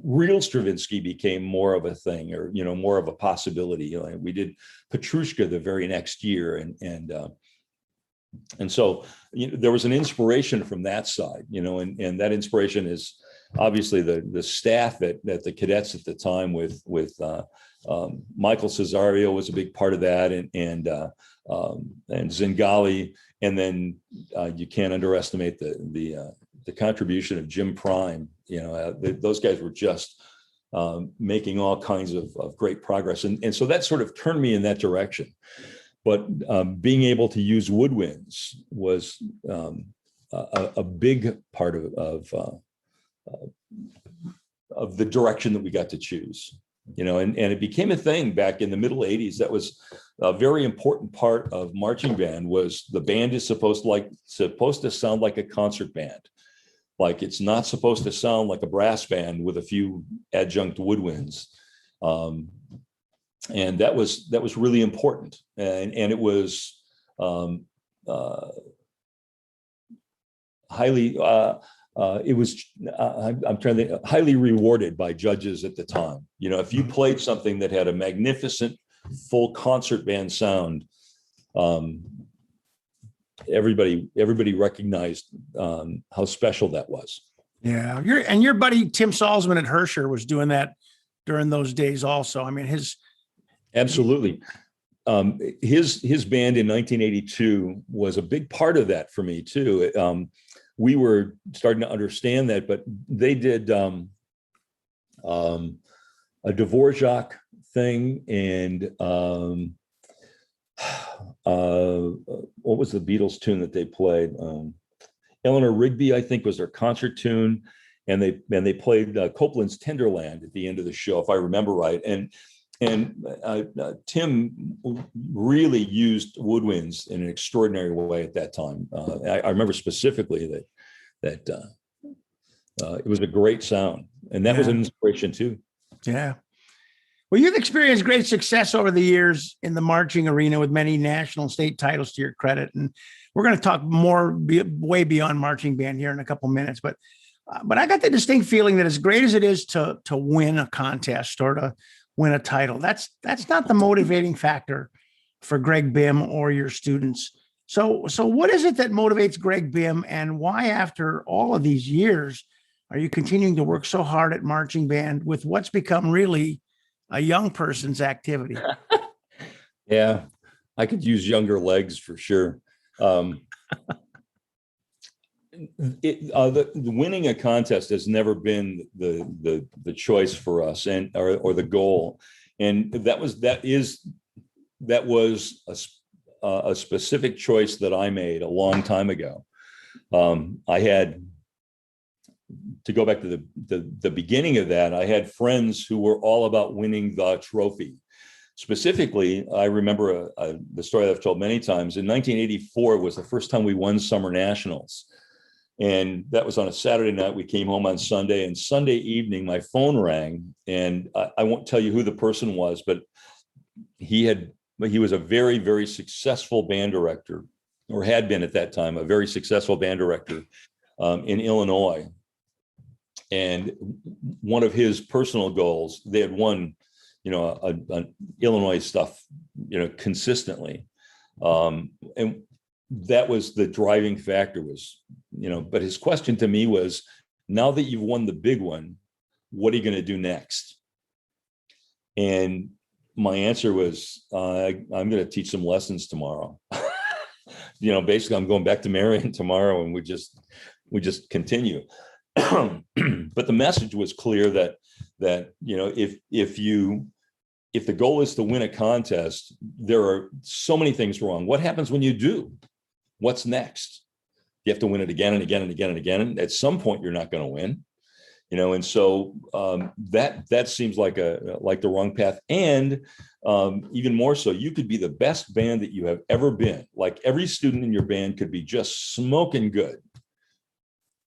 real Stravinsky became more of a thing, or more of a possibility. We did Petrushka the very next year, and so there was an inspiration from that side, and that inspiration is obviously the staff at the cadets at the time with Michael Cesario was a big part of that, and Zingali, and then you can't underestimate the contribution of Jim Prime. Those guys were just making all kinds of great progress, and so that sort of turned me in that direction. But being able to use woodwinds was a big part of the direction that we got to choose. And it became a thing back in the middle '80s. That was a very important part of marching band was the band is supposed to sound like a concert band. Like it's not supposed to sound like a brass band with a few adjunct woodwinds. And that was really important. And it was highly, highly rewarded by judges at the time. You know, if you played something that had a magnificent full concert band sound, everybody recognized how special that was. Yeah, your buddy Tim Salzman at Herscher was doing that during those days also. I mean, absolutely. His band in 1982 was a big part of that for me too. We were starting to understand that, but they did a Dvorak thing, and what was the Beatles tune that they played? Eleanor Rigby, I think, was their concert tune, and they played Copland's Tenderland at the end of the show, if I remember right. And Tim really used woodwinds in an extraordinary way at that time. I remember specifically that it was a great sound, and that was an inspiration too. Yeah. Well, you've experienced great success over the years in the marching arena with many national and state titles to your credit. And we're going to talk more way beyond marching band here in a couple minutes. But I got the distinct feeling that as great as it is to win a contest or to win a title, that's not the motivating factor for Greg Bimm or your students. So what is it that motivates Greg Bimm, and why, after all of these years, are you continuing to work so hard at marching band with what's become really a young person's activity? Yeah, I could use younger legs for sure. The winning a contest has never been the choice for us, or the goal, and that was a specific choice that I made a long time ago. I had to go back to the beginning of that. I had friends who were all about winning the trophy. Specifically, I remember the story that I've told many times. In 1984 was the first time we won Summer Nationals. And that was on a Saturday night. We came home on Sunday, and Sunday evening, my phone rang, and I won't tell you who the person was, but he was a very, very successful band director, or had been at that time, a very successful band director in Illinois. And one of his personal goals, they had won, Illinois stuff, consistently. And that was the driving factor was, but his question to me was, now that you've won the big one, what are you going to do next? And my answer was, I'm going to teach some lessons tomorrow. Basically I'm going back to Marian tomorrow, and we just continue. But the message was clear that if the goal is to win a contest, there are so many things wrong. What happens when you do? What's next? You have to win it again and again and again and again. And at some point, you're not going to win, And so that seems like the wrong path. And even more so, you could be the best band that you have ever been. Like every student in your band could be just smoking good,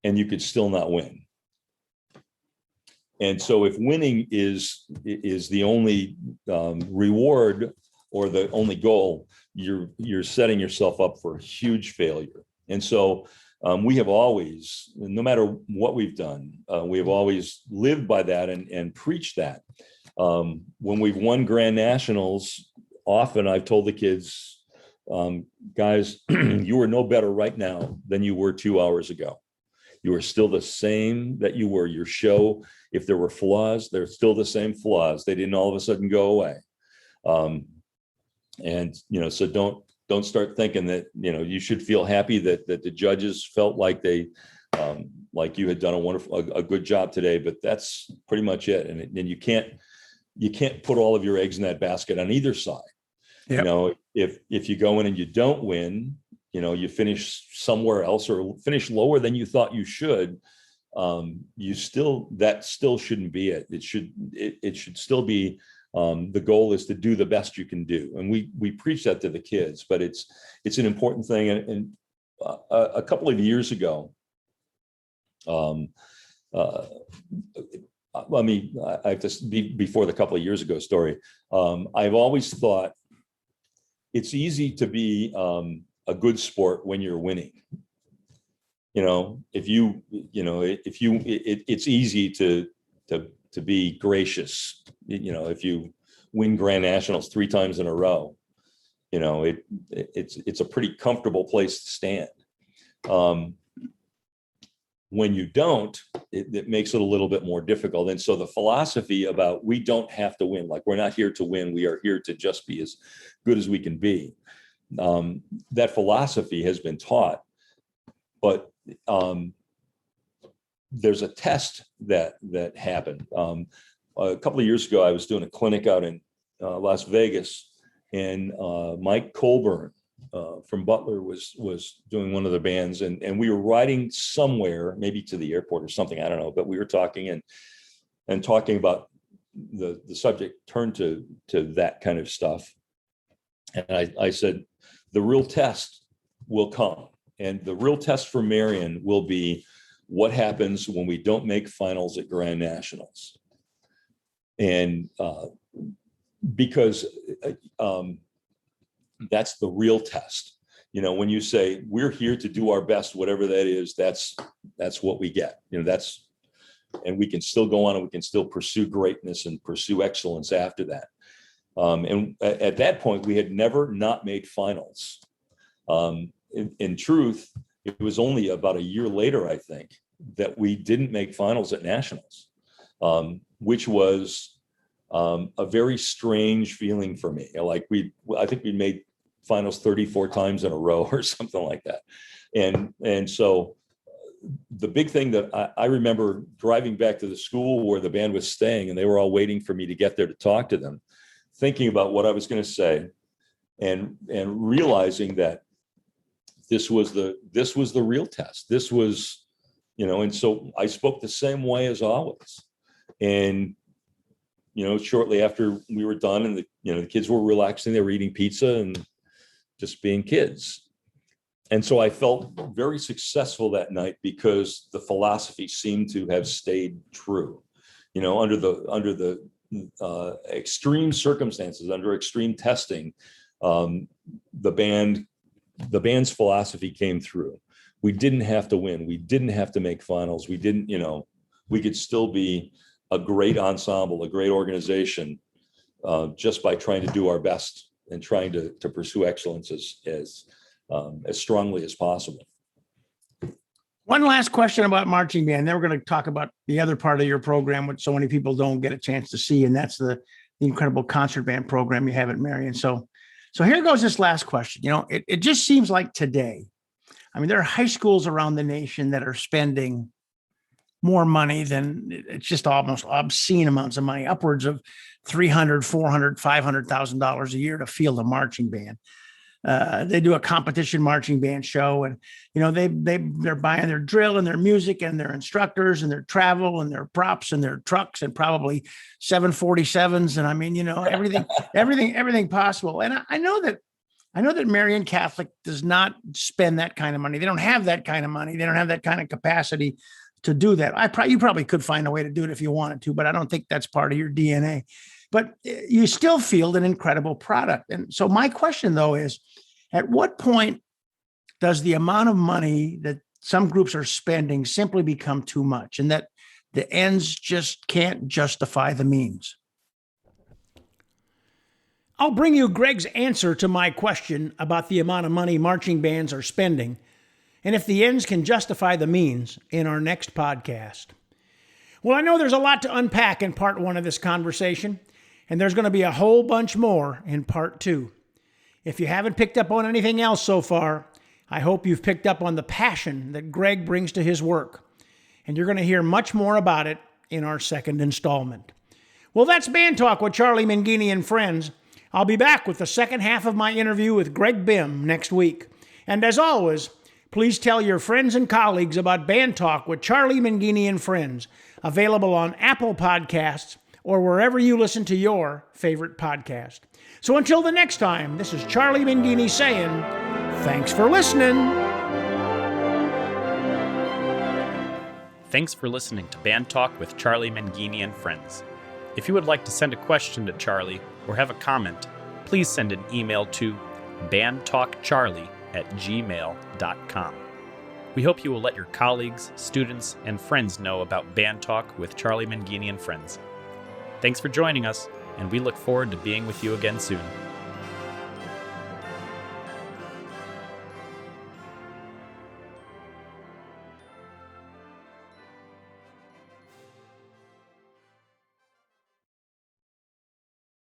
and you could still not win. And so if winning is the only reward or the only goal, you're setting yourself up for a huge failure. And so we have always, no matter what we've done, we have always lived by that and preached that. When we've won Grand Nationals, often I've told the kids, guys, you are no better right now than you were 2 hours ago. You are still the same that you were. Your show, if there were flaws, they're still the same flaws. They didn't all of a sudden go away. So don't start thinking that, you should feel happy that the judges felt like they, like you had done a good job today, but that's pretty much it. And you can't put all of your eggs in that basket on either side. Yep. If you go in and you don't win, you finish somewhere else or finish lower than you thought you should, that still shouldn't be it. It should still be The goal is to do the best you can do. And we preach that to the kids, but it's an important thing. And a couple of years ago, I have to be before the couple of years ago story. I've always thought it's easy to be a good sport when you're winning. It's easy to be gracious. If you win Grand Nationals 3 times in a row, it's a pretty comfortable place to stand. When you don't, it makes it a little bit more difficult. And so the philosophy about we don't have to win, like we're not here to win, we are here to just be as good as we can be. That philosophy has been taught, but there's a test that happened. A couple of years ago, I was doing a clinic out in Las Vegas, and Mike Colburn from Butler was doing one of the bands, and we were riding somewhere, maybe to the airport or something, I don't know, but we were talking and talking about the subject turned to that kind of stuff. And I said, the real test will come. And the real test for Marian will be what happens when we don't make finals at Grand Nationals. And because that's the real test. When you say we're here to do our best, whatever that is, that's what we get. And we can still go on and we can still pursue greatness and pursue excellence after that. And at that point, we had never not made finals. In truth, it was only about a year later, I think, that we didn't make finals at Nationals, which was a very strange feeling for me. I think we made finals 34 times in a row or something like that. And so the big thing that I remember driving back to the school where the band was staying, and they were all waiting for me to get there to talk to them, thinking about what I was going to say and realizing that this was the real test. This was, and so I spoke the same way as always. And, shortly after we were done and the kids were relaxing, they were eating pizza and just being kids. And so I felt very successful that night because the philosophy seemed to have stayed true, under the extreme circumstances, under extreme testing. The band's philosophy came through. We didn't have to win. We didn't have to make finals. We didn't, we could still be a great ensemble, a great organization, just by trying to do our best and trying to pursue excellence as strongly as possible. One last question about marching band. Then we're going to talk about the other part of your program, which so many people don't get a chance to see, and that's the incredible concert band program you have at Marian. So here goes this last question. It just seems like today, there are high schools around the nation that are spending more money than it's just almost obscene amounts of money, upwards of $300,000, $400,000, $500,000 a year to field a marching band. They do a competition marching band show, and they're buying their drill and their music and their instructors and their travel and their props and their trucks and probably 747s and everything possible. And I know that Marian Catholic does not spend that kind of money. They don't have that kind of money. They don't have that kind of capacity to do that. You probably could find a way to do it if you wanted to, but I don't think that's part of your DNA. But you still field an incredible product. And so my question, though, is at what point does the amount of money that some groups are spending simply become too much and that the ends just can't justify the means? I'll bring you Greg's answer to my question about the amount of money marching bands are spending and if the ends can justify the means in our next podcast. Well, I know there's a lot to unpack in part 1 of this conversation, and there's going to be a whole bunch more in part 2. If you haven't picked up on anything else so far, I hope you've picked up on the passion that Greg brings to his work, and you're going to hear much more about it in our second installment. Well, that's Band Talk with Charlie Mangini and friends. I'll be back with the second half of my interview with Greg Bimm next week. And as always, please tell your friends and colleagues about Band Talk with Charlie Mangini and friends, available on Apple Podcasts or wherever you listen to your favorite podcast. So until the next time, this is Charlie Mangini saying, thanks for listening. Thanks for listening to Band Talk with Charlie Mangini and Friends. If you would like to send a question to Charlie or have a comment, please send an email to bandtalkcharlie@gmail.com. We hope you will let your colleagues, students, and friends know about Band Talk with Charlie Mangini and Friends. Thanks for joining us, and we look forward to being with you again soon.